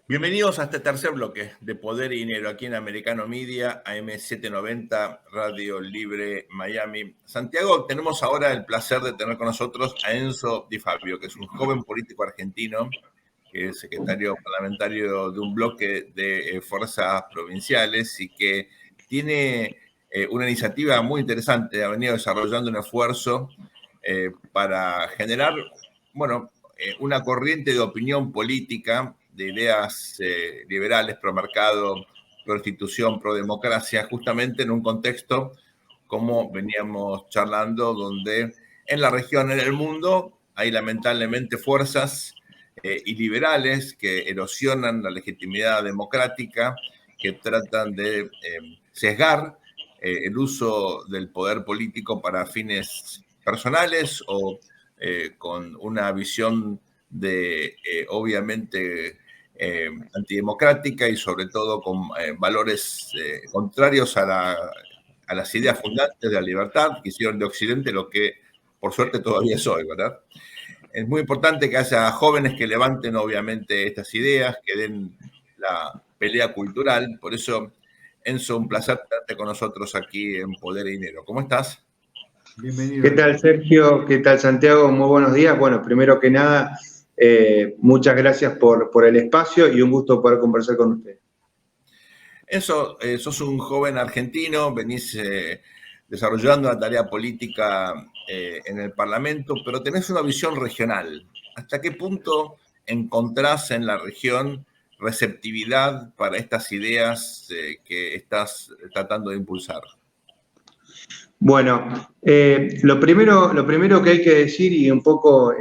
Bienvenidos a este tercer bloque de Poder y Dinero aquí en Americano Media, AM790, Radio Libre Miami. Santiago, tenemos ahora el placer de tener con nosotros a Enzo Di Fabio, que es un joven político argentino, que es secretario parlamentario de un bloque de fuerzas provinciales y que tiene una iniciativa muy interesante. Ha venido desarrollando un esfuerzo para generar, una corriente de opinión política, de ideas liberales, pro mercado, pro institución, pro democracia, justamente en un contexto, como veníamos charlando, donde en la región, en el mundo, hay lamentablemente fuerzas iliberales que erosionan la legitimidad democrática, que tratan de sesgar el uso del poder político para fines personales o con una visión de, obviamente, antidemocrática y sobre todo con valores contrarios a las ideas fundantes de la libertad, que hicieron de Occidente lo que por suerte todavía es hoy, ¿verdad? Es muy importante que haya jóvenes que levanten obviamente estas ideas, que den la pelea cultural. Por eso, Enzo, un placer tenerte con nosotros aquí en Poder y Dinero. ¿Cómo estás? Bienvenido. ¿Qué tal, Sergio? ¿Qué tal, Santiago? Muy buenos días. Bueno, primero que nada, muchas gracias por el espacio y un gusto poder conversar con usted. Enzo, sos un joven argentino, venís desarrollando una tarea política en el Parlamento, pero tenés una visión regional. ¿Hasta qué punto encontrás en la región receptividad para estas ideas que estás tratando de impulsar? Bueno, lo primero que hay que decir, y un poco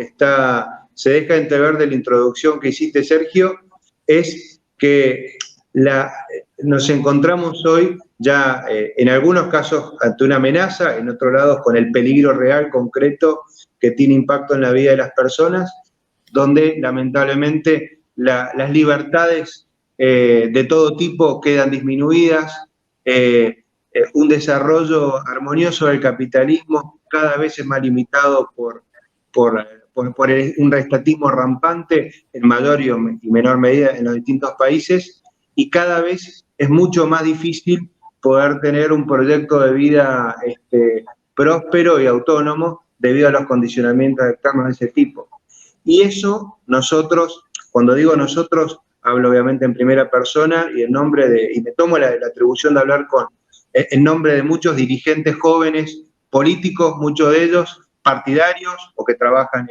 se deja entrever de la introducción que hiciste, Sergio, es que nos encontramos hoy ya en algunos casos ante una amenaza, en otros lados con el peligro real, concreto, que tiene impacto en la vida de las personas, donde lamentablemente las libertades de todo tipo quedan disminuidas, un desarrollo armonioso del capitalismo cada vez es más limitado por un estatismo rampante en mayor y menor medida en los distintos países, y cada vez es mucho más difícil poder tener un proyecto de vida próspero y autónomo debido a los condicionamientos externos de ese tipo. Y eso nosotros, cuando digo nosotros, hablo obviamente en primera persona y y me tomo la atribución de hablar en nombre de muchos dirigentes jóvenes políticos, muchos de ellos partidarios o que trabajan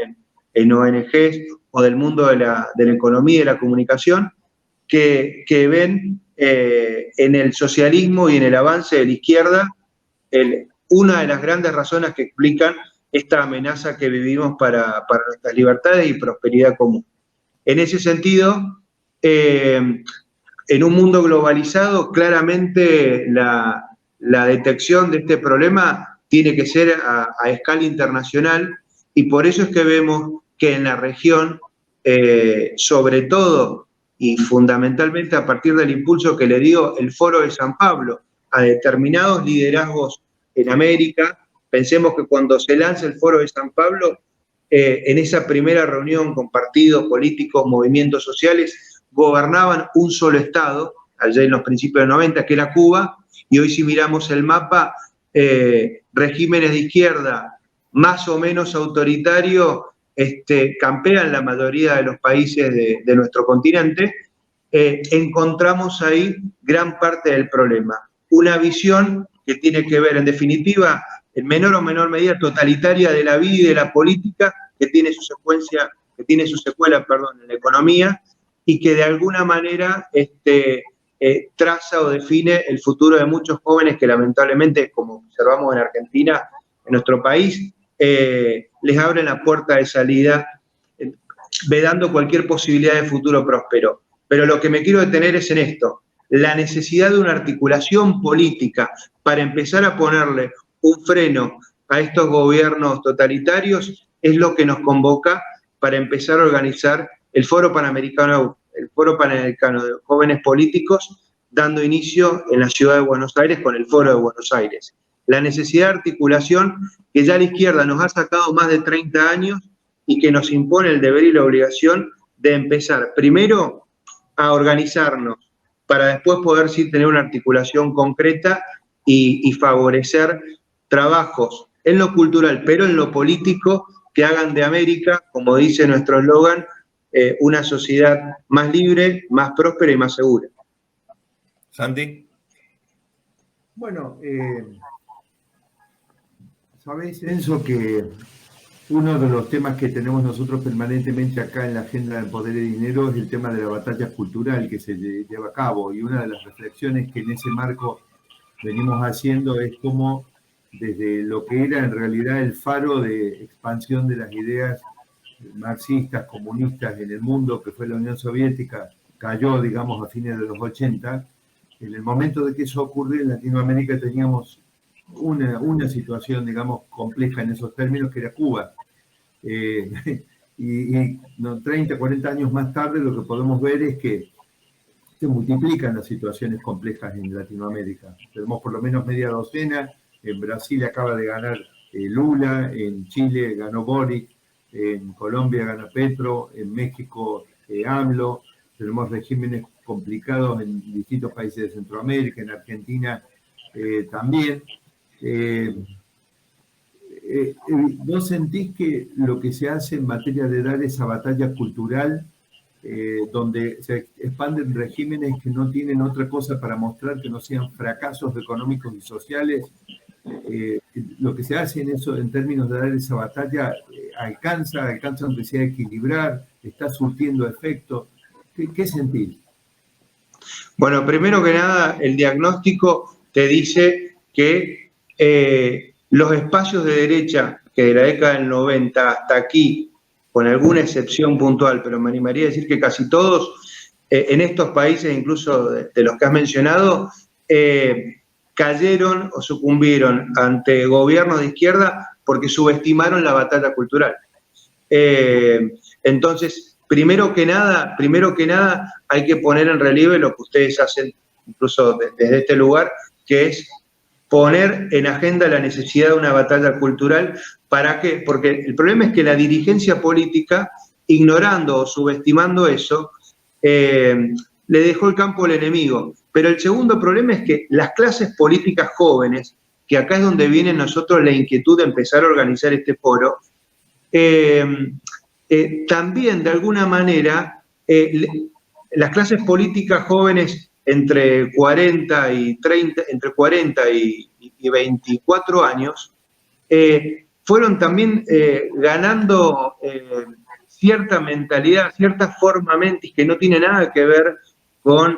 en ONGs o del mundo de la economía y de la comunicación, que ven en el socialismo y en el avance de la izquierda una de las grandes razones que explican esta amenaza que vivimos para nuestras libertades y prosperidad común. En ese sentido, en un mundo globalizado, claramente la detección de este problema tiene que ser a escala internacional, y por eso es que vemos que en la región, sobre todo y fundamentalmente a partir del impulso que le dio el Foro de San Pablo a determinados liderazgos en América, pensemos que cuando se lanza el Foro de San Pablo, en esa primera reunión con partidos políticos, movimientos sociales, gobernaban un solo Estado, allá en los principios de los 90, que era Cuba, y hoy si miramos el mapa, regímenes de izquierda más o menos autoritarios campean la mayoría de los países de nuestro continente. Encontramos ahí gran parte del problema. Una visión que tiene que ver, en definitiva, en menor o menor medida, totalitaria de la vida y de la política, que tiene su secuela en la economía, y que de alguna manera traza o define el futuro de muchos jóvenes que lamentablemente, como observamos en Argentina, en nuestro país, les abren la puerta de salida, vedando cualquier posibilidad de futuro próspero. Pero lo que me quiero detener es en esto: la necesidad de una articulación política para empezar a ponerle un freno a estos gobiernos totalitarios es lo que nos convoca para empezar a organizar el Foro Panamericano de Jóvenes Políticos, dando inicio en la ciudad de Buenos Aires con el Foro de Buenos Aires. La necesidad de articulación que ya la izquierda nos ha sacado más de 30 años y que nos impone el deber y la obligación de empezar, primero, a organizarnos para después poder sí tener una articulación concreta y favorecer trabajos en lo cultural, pero en lo político, que hagan de América, como dice nuestro eslogan, una sociedad más libre, más próspera y más segura. Santi. Bueno, sabéis, Enzo, que uno de los temas que tenemos nosotros permanentemente acá en la agenda del Poder y Dinero es el tema de la batalla cultural que se lleva a cabo, y una de las reflexiones que en ese marco venimos haciendo es cómo desde lo que era en realidad el faro de expansión de las ideas marxistas, comunistas en el mundo, que fue la Unión Soviética, cayó, digamos, a fines de los 80. En el momento de que eso ocurrió en Latinoamérica teníamos una situación, digamos, compleja en esos términos, que era Cuba. Y 30, 40 años más tarde lo que podemos ver es que se multiplican las situaciones complejas en Latinoamérica. Tenemos por lo menos media docena. En Brasil acaba de ganar Lula, en Chile ganó Boric, en Colombia gana Petro, en México AMLO. Tenemos regímenes complicados en distintos países de Centroamérica, en Argentina también. ¿Vos sentís que lo que se hace en materia de dar esa batalla cultural, donde se expanden regímenes que no tienen otra cosa para mostrar que no sean fracasos económicos y sociales, lo que se hace en eso, en términos de dar esa batalla, alcanza aunque sea a equilibrar, está surtiendo efecto? ¿Qué sentís? Bueno, primero que nada, el diagnóstico te dice que los espacios de derecha, que de la década del 90 hasta aquí, con alguna excepción puntual, pero me animaría a decir que casi todos, en estos países, incluso de los que has mencionado, cayeron o sucumbieron ante gobiernos de izquierda porque subestimaron la batalla cultural. Entonces, primero que nada, hay que poner en relieve lo que ustedes hacen, incluso desde este lugar, que es poner en agenda la necesidad de una batalla cultural. ¿Para qué? Porque el problema es que la dirigencia política, ignorando o subestimando eso, le dejó el campo al enemigo. Pero el segundo problema es que las clases políticas jóvenes, que acá es donde viene nosotros la inquietud de empezar a organizar este foro, también de alguna manera las clases políticas jóvenes entre 40 y 24 años fueron también ganando cierta mentalidad, cierta forma mentis que no tiene nada que ver con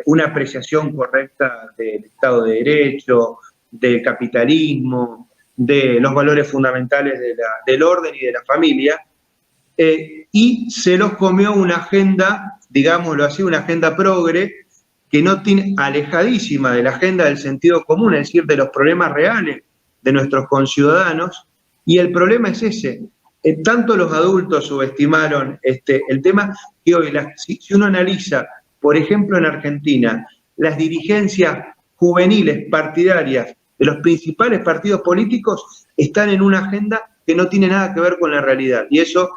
una apreciación correcta del Estado de Derecho, del capitalismo, de los valores fundamentales del orden y de la familia, y se los comió una agenda, digámoslo así, una agenda progre, que no tiene, alejadísima de la agenda del sentido común, es decir, de los problemas reales de nuestros conciudadanos. Y el problema es ese. Tanto los adultos subestimaron el tema que hoy, si uno analiza, por ejemplo, en Argentina, las dirigencias juveniles partidarias de los principales partidos políticos están en una agenda que no tiene nada que ver con la realidad. Y eso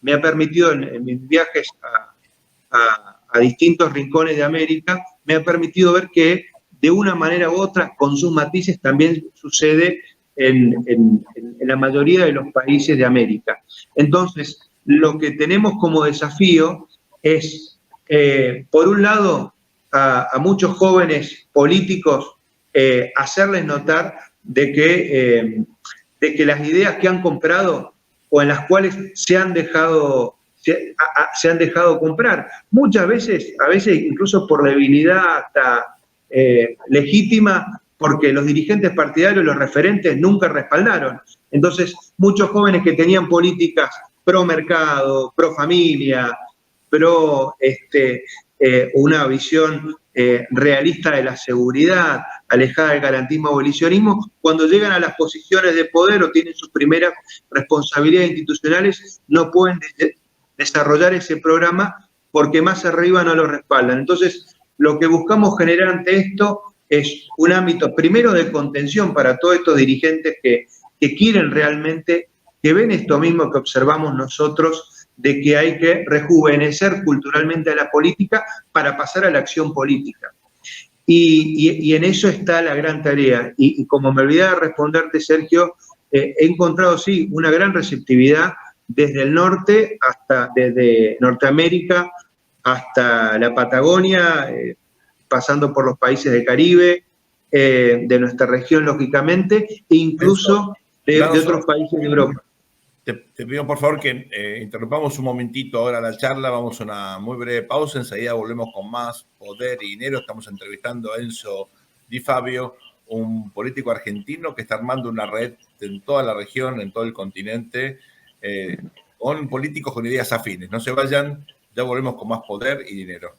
me ha permitido, en mis viajes a distintos rincones de América, me ha permitido ver que de una manera u otra, con sus matices, también sucede en la mayoría de los países de América. Entonces, lo que tenemos como desafío es, por un lado, a muchos jóvenes políticos, hacerles notar de que las ideas que han comprado o en las cuales se han dejado comprar, muchas veces, a veces incluso por debilidad hasta legítima, porque los dirigentes partidarios, los referentes, nunca respaldaron. Entonces, muchos jóvenes que tenían políticas pro mercado, pro familia, pro una visión realista de la seguridad, alejada del garantismo abolicionismo, cuando llegan a las posiciones de poder o tienen sus primeras responsabilidades institucionales, no pueden desarrollar ese programa porque más arriba no lo respaldan. Entonces, lo que buscamos generar ante esto es un ámbito, primero, de contención para todos estos dirigentes que quieren realmente, que ven esto mismo que observamos nosotros de que hay que rejuvenecer culturalmente a la política para pasar a la acción política. Y en eso está la gran tarea. Y como me olvidaba de responderte, Sergio, he encontrado, sí, una gran receptividad desde el norte desde Norteamérica hasta la Patagonia, pasando por los países del Caribe, de nuestra región, lógicamente, e incluso de otros países de Europa. Te pido por favor que interrumpamos un momentito ahora la charla, vamos a una muy breve pausa, enseguida volvemos con más Poder y Dinero. Estamos entrevistando a Enzo Di Fabio, un político argentino que está armando una red en toda la región, en todo el continente, con políticos con ideas afines. No se vayan, ya volvemos con más Poder y Dinero.